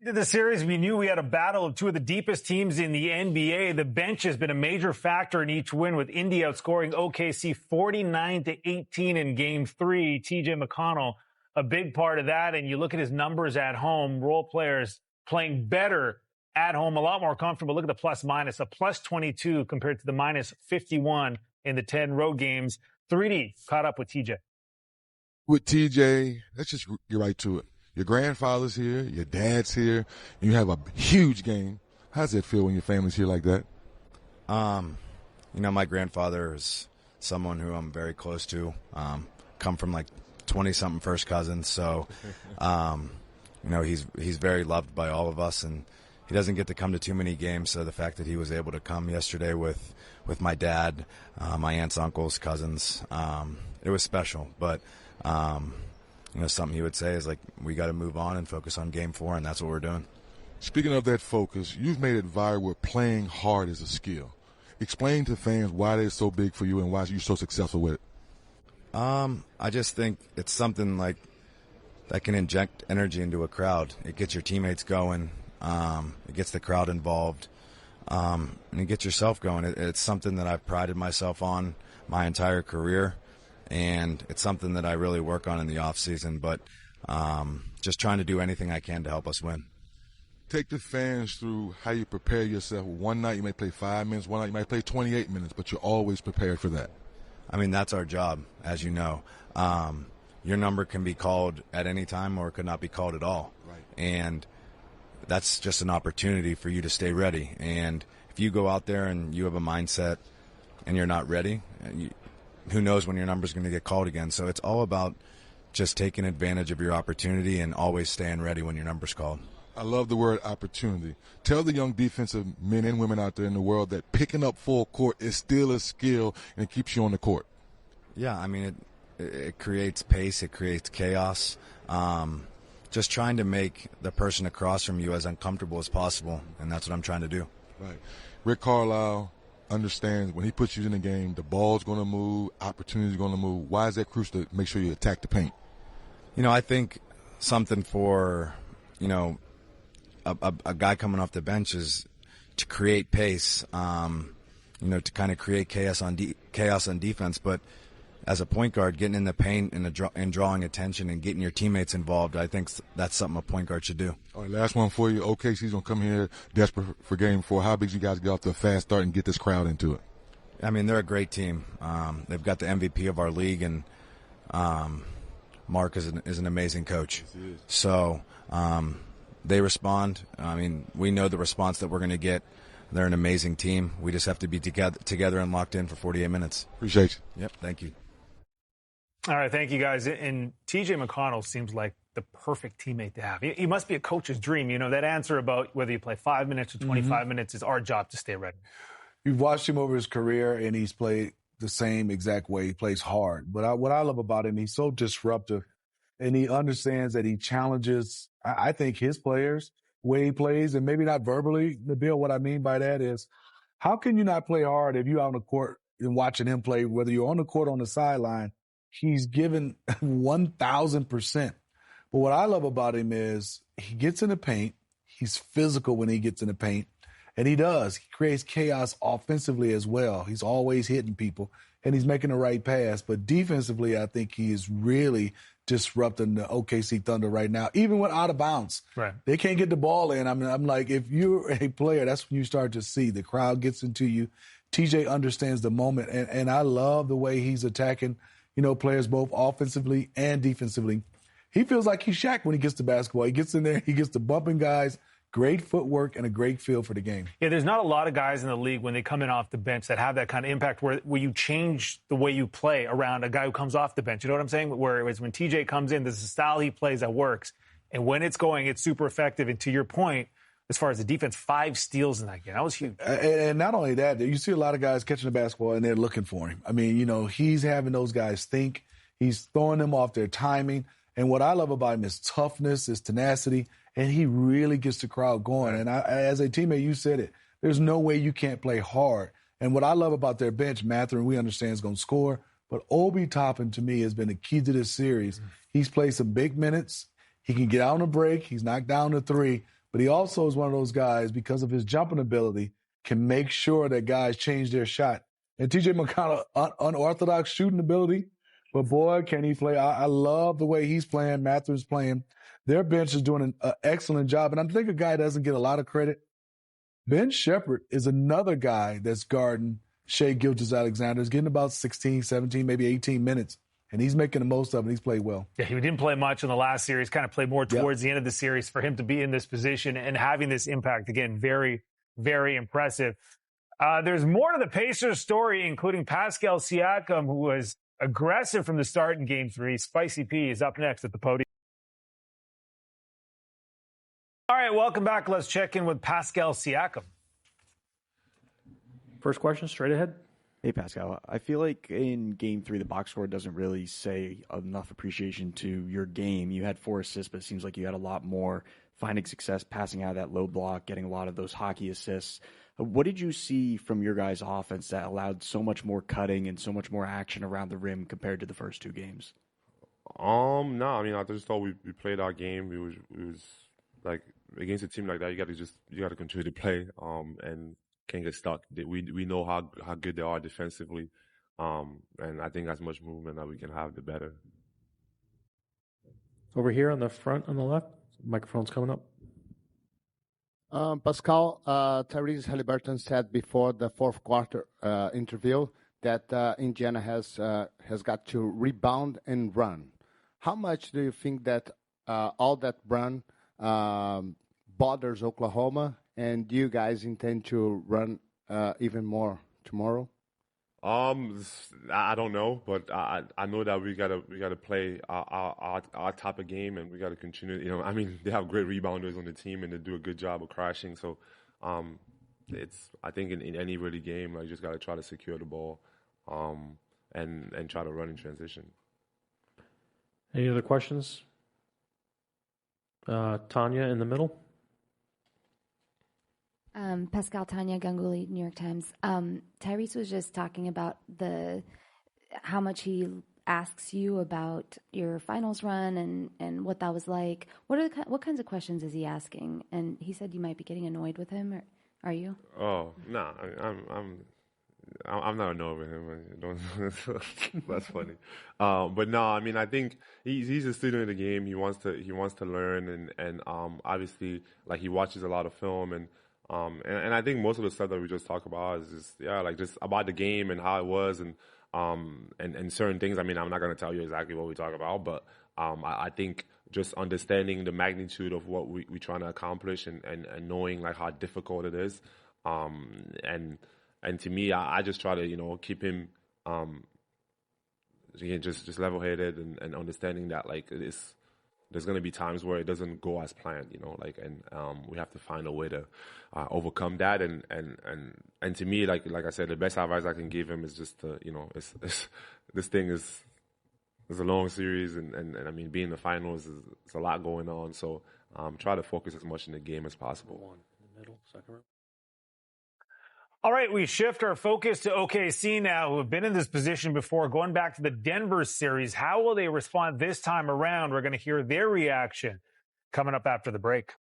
The series, we knew we had a battle of two of the deepest teams in the NBA. The bench has been a major factor in each win, with Indy outscoring OKC 49-18 in Game 3. TJ McConnell, a big part of that. And you look at his numbers at home, role players playing better at home, a lot more comfortable. Look at the plus-minus, a plus 22 compared to the minus 51 in the 10 road games. 3D caught up with TJ. With TJ, let's just get right to it. Your grandfather's here, your dad's here, and you have a huge game. How does it feel when your family's here like that? My grandfather is someone who I'm very close to. Come from like 20-something first cousins, so he's very loved by all of us, and he doesn't get to come to too many games. So the fact that he was able to come yesterday with my dad, my aunts, uncles, cousins, it was special. But something he would say is like, we got to move on and focus on Game 4, and that's what we're doing. Speaking of that focus, you've made it viral where playing hard is a skill. Explain to fans why they're so big for you and why you're so successful with it. I just think it's something like that can inject energy into a crowd. It gets your teammates going. It gets the crowd involved. And it gets yourself going. It's something that I've prided myself on my entire career. And it's something that I really work on in the off season, but just trying to do anything I can to help us win. Take the fans through how you prepare yourself. One night you may play 5 minutes, one night you might play 28 minutes, but you're always prepared for that. I mean, that's our job, as you know. Your number can be called at any time or it could not be called at all. Right. And that's just an opportunity for you to stay ready. And if you go out there and you have a mindset and you're not ready, who knows when your number's going to get called again. So it's all about just taking advantage of your opportunity and always staying ready when your number's called. I love the word opportunity. Tell the young defensive men and women out there in the world that picking up full court is still a skill and it keeps you on the court. Yeah, I mean, it creates pace, it creates chaos. Just trying to make the person across from you as uncomfortable as possible, and that's what I'm trying to do. Right. Rick Carlisle understands when he puts you in the game, the ball's going to move, opportunity's going to move. Why is that crucial to make sure you attack the paint? I think something for, a guy coming off the bench is to create pace, to kind of create chaos on defense. But as a point guard, getting in the paint and drawing attention and getting your teammates involved, I think that's something a point guard should do. All right, last one for you. OKC's going to come here desperate for Game 4. How big you guys get off to a fast start and get this crowd into it? I mean, they're a great team. They've got the MVP of our league, and Mark is an amazing coach. Yes, he is. So they respond. I mean, we know the response that we're going to get. They're an amazing team. We just have to be together and locked in for 48 minutes. Appreciate you. Yep, thank you. All right, thank you, guys. And TJ McConnell seems like the perfect teammate to have. He must be a coach's dream. That answer about whether you play 5 minutes or 25 minutes is our job to stay ready. You've watched him over his career, and he's played the same exact way. He plays hard. But what I love about him, he's so disruptive, and he understands that he challenges, I think, his players the way he plays, and maybe not verbally. Nabil, what I mean by that is, how can you not play hard if you're out on the court and watching him play, whether you're on the court or on the sideline? He's given 1,000%. But what I love about him is he gets in the paint. He's physical when he gets in the paint. And he does. He creates chaos offensively as well. He's always hitting people, and he's making the right pass. But defensively, I think he is really disrupting the OKC Thunder right now, even when out of bounds. Right. They can't get the ball in. I'm like, if you're a player, that's when you start to see the crowd gets into you. TJ understands the moment, and I love the way he's attacking players both offensively and defensively. He feels like he's Shaq when he gets to basketball. He gets in there, he gets to bumping guys, great footwork, and a great feel for the game. Yeah, there's not a lot of guys in the league when they come in off the bench that have that kind of impact where you change the way you play around a guy who comes off the bench. You know what I'm saying? Whereas when TJ comes in, there's a style he plays that works. And when it's going, it's super effective. And to your point, as far as the defense, 5 steals in that game. That was huge. And not only that, you see a lot of guys catching the basketball and they're looking for him. I mean, he's having those guys think. He's throwing them off their timing. And what I love about him is toughness, his tenacity, and he really gets the crowd going. And as a teammate, you said it. There's no way you can't play hard. And what I love about their bench, Mathurin, we understand is going to score. But Obi Toppin, to me, has been the key to this series. He's played some big minutes. He can get out on a break. He's knocked down to 3. But he also is one of those guys, because of his jumping ability, can make sure that guys change their shot. And TJ McConnell, unorthodox shooting ability, but boy, can he play. I love the way he's playing, Matthews playing. Their bench is doing an excellent job. And I think a guy doesn't get a lot of credit. Ben Shepherd is another guy that's guarding Shai Gilgeous-Alexander. He's getting about 16, 17, maybe 18 minutes. And he's making the most of it. He's played well. Yeah, he didn't play much in the last series, kind of played more towards the end of the series. For him to be in this position and having this impact, again, very, very impressive. There's more to the Pacers story, including Pascal Siakam, who was aggressive from the start in Game 3. Spicy P is up next at the podium. All right, welcome back. Let's check in with Pascal Siakam. First question, straight ahead. Hey, Pascal. I feel like in Game 3, the box score doesn't really say enough appreciation to your game. You had 4 assists, but it seems like you had a lot more finding success, passing out of that low block, getting a lot of those hockey assists. What did you see from your guys' offense that allowed so much more cutting and so much more action around the rim compared to the first 2 games? No, I mean, I just thought we played our game. It was like against a team like that, you got to continue to play, and can't get stuck. We know how good they are defensively, and I think as much movement that we can have, the better. Over here on the front, on the left, microphone's coming up. Pascal, Tyrese Halliburton said before the fourth quarter interview that Indiana has got to rebound and run. How much do you think that all that run bothers Oklahoma? And do you guys intend to run even more tomorrow? I don't know, but I know that we gotta play our type of game, and we gotta continue. You know, I mean, they have great rebounders on the team, and they do a good job of crashing. So, I think in any really game, you just gotta try to secure the ball, and try to run in transition. Any other questions? Tanya in the middle. Pascal, Tanya Ganguly, New York Times. Tyrese was just talking about how much he asks you about your finals run and what that was like. What kinds of questions is he asking? And he said you might be getting annoyed with him. Or are you? Oh no, I'm not annoyed with him. That's funny. But no, I mean, I think he's a student of the game. He wants to learn, and obviously, like, he watches a lot of film, and I think most of the stuff that we just talk about is just about the game and how it was, and certain things. I mean, I'm not going to tell you exactly what we talk about, but I think just understanding the magnitude of what we're trying to accomplish, and knowing like how difficult it is, and to me, I just try to keep him just level-headed, and understanding that like there's going to be times where it doesn't go as planned, and we have to find a way to overcome that. And to me, like I said, the best advice I can give him is just to, this thing is a long series, and I mean, being in the finals is a lot going on. So try to focus as much in the game as possible. One in the middle, second row. All right, we shift our focus to OKC now, who have been in this position before, going back to the Denver series. How will they respond this time around? We're going to hear their reaction coming up after the break.